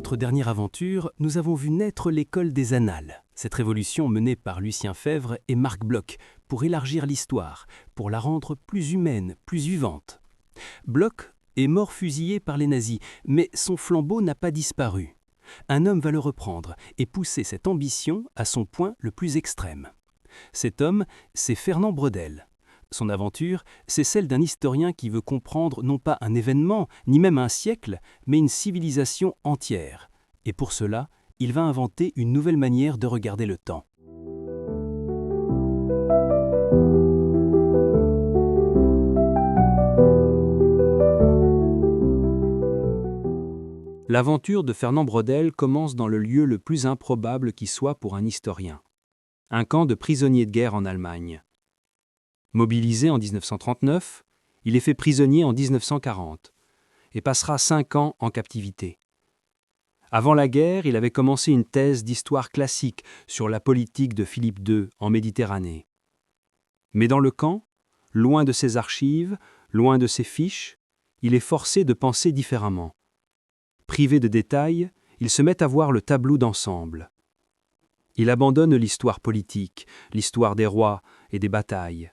notre dernière aventure, nous avons vu naître l'école des annales. Cette révolution menée par Lucien Febvre et Marc Bloch pour élargir l'histoire, pour la rendre plus humaine, plus vivante. Bloch est mort fusillé par les nazis, mais son flambeau n'a pas disparu. Un homme va le reprendre et pousser cette ambition à son point le plus extrême. Cet homme, c'est Fernand Braudel. Son aventure, c'est celle d'un historien qui veut comprendre non pas un événement, ni même un siècle, mais une civilisation entière. Et pour cela, il va inventer une nouvelle manière de regarder le temps. L'aventure de Fernand Braudel commence dans le lieu le plus improbable qui soit pour un historien. Un camp de prisonniers de guerre en Allemagne. Mobilisé en 1939, il est fait prisonnier en 1940 et passera 5 ans en captivité. Avant la guerre, il avait commencé une thèse d'histoire classique sur la politique de Philippe II en Méditerranée. Mais dans le camp, loin de ses archives, loin de ses fiches, il est forcé de penser différemment. Privé de détails, il se met à voir le tableau d'ensemble. Il abandonne l'histoire politique, l'histoire des rois et des batailles.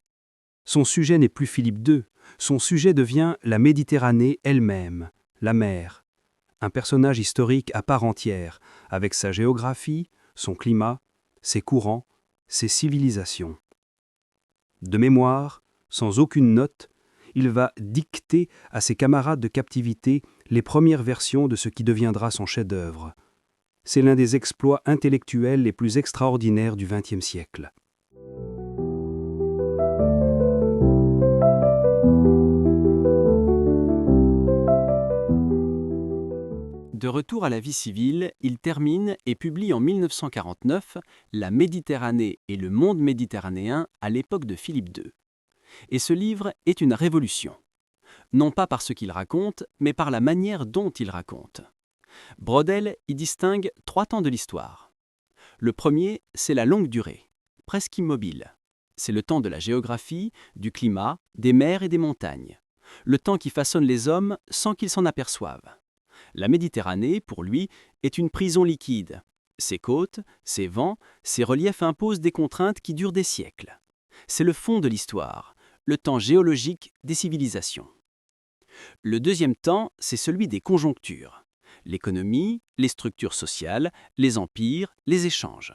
Son sujet n'est plus Philippe II, son sujet devient la Méditerranée elle-même, la mer. Un personnage historique à part entière, avec sa géographie, son climat, ses courants, ses civilisations. De mémoire, sans aucune note, il va dicter à ses camarades de captivité les premières versions de ce qui deviendra son chef-d'œuvre. C'est l'un des exploits intellectuels les plus extraordinaires du XXe siècle. De retour à la vie civile, il termine et publie en 1949 La Méditerranée et le monde méditerranéen à l'époque de Philippe II. Et ce livre est une révolution. Non pas par ce qu'il raconte, mais par la manière dont il raconte. Braudel y distingue 3 temps de l'histoire. Le premier, c'est la longue durée, presque immobile. C'est le temps de la géographie, du climat, des mers et des montagnes. Le temps qui façonne les hommes sans qu'ils s'en aperçoivent. La Méditerranée, pour lui, est une prison liquide. Ses côtes, ses vents, ses reliefs imposent des contraintes qui durent des siècles. C'est le fond de l'histoire, le temps géologique des civilisations. Le deuxième temps, c'est celui des conjonctures. L'économie, les structures sociales, les empires, les échanges.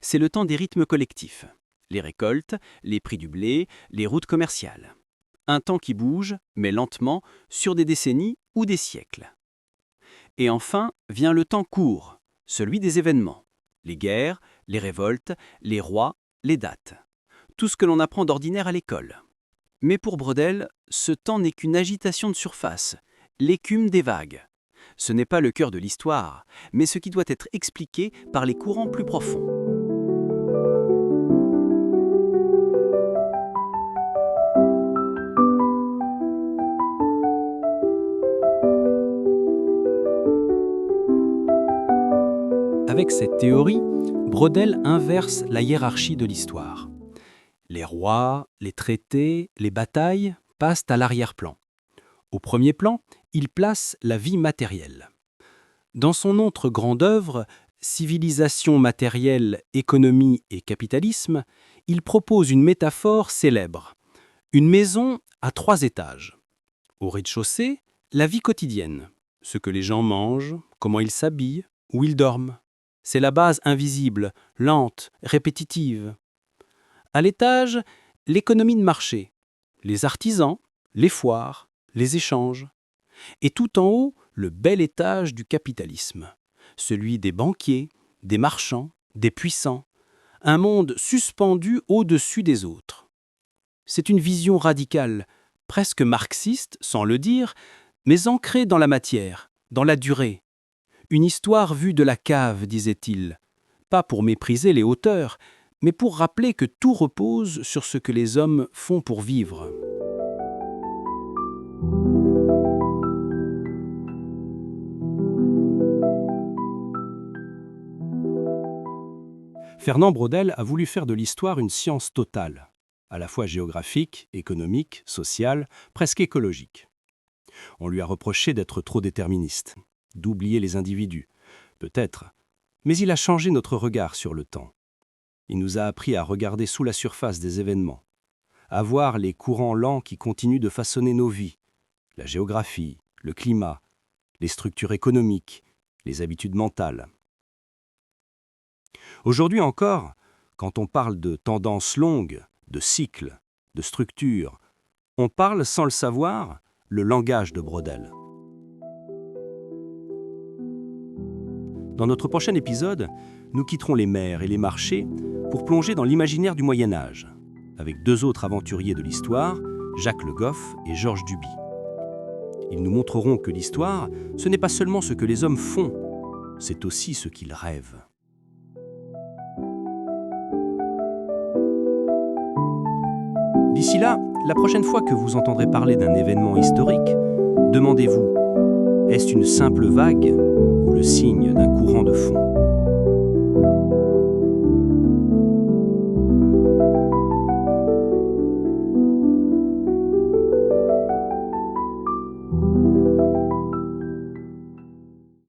C'est le temps des rythmes collectifs. Les récoltes, les prix du blé, les routes commerciales. Un temps qui bouge, mais lentement, sur des décennies ou des siècles. Et enfin vient le temps court, celui des événements. Les guerres, les révoltes, les rois, les dates. Tout ce que l'on apprend d'ordinaire à l'école. Mais pour Braudel, ce temps n'est qu'une agitation de surface, l'écume des vagues. Ce n'est pas le cœur de l'histoire, mais ce qui doit être expliqué par les courants plus profonds. Avec cette théorie, Braudel inverse la hiérarchie de l'histoire. Les rois, les traités, les batailles passent à l'arrière-plan. Au premier plan, il place la vie matérielle. Dans son autre grande œuvre, Civilisation matérielle, économie et capitalisme, il propose une métaphore célèbre. Une maison à 3 étages. Au rez-de-chaussée, la vie quotidienne. Ce que les gens mangent, comment ils s'habillent, où ils dorment. C'est la base invisible, lente, répétitive. À l'étage, l'économie de marché, les artisans, les foires, les échanges. Et tout en haut, le bel étage du capitalisme, celui des banquiers, des marchands, des puissants, un monde suspendu au-dessus des autres. C'est une vision radicale, presque marxiste, sans le dire, mais ancrée dans la matière, dans la durée. Une histoire vue de la cave, disait-il, pas pour mépriser les hauteurs, mais pour rappeler que tout repose sur ce que les hommes font pour vivre. Fernand Braudel a voulu faire de l'histoire une science totale, à la fois géographique, économique, sociale, presque écologique. On lui a reproché d'être trop déterministe, d'oublier les individus, Peut-être, mais il a changé notre regard sur le temps. Il nous a appris à regarder sous la surface des événements, à voir les courants lents qui continuent de façonner nos vies, la géographie, le climat, les structures économiques, les habitudes mentales. Aujourd'hui encore, quand on parle de tendances longues, de cycles, de structures, on parle sans le savoir le langage de Braudel. Dans notre prochain épisode, nous quitterons les mers et les marchés pour plonger dans l'imaginaire du Moyen Âge, avec deux autres aventuriers de l'histoire, Jacques Le Goff et Georges Duby. Ils nous montreront que l'histoire, ce n'est pas seulement ce que les hommes font, c'est aussi ce qu'ils rêvent. D'ici là, la prochaine fois que vous entendrez parler d'un événement historique, demandez-vous, est-ce une simple vague ou le signe d'un courant de fond ?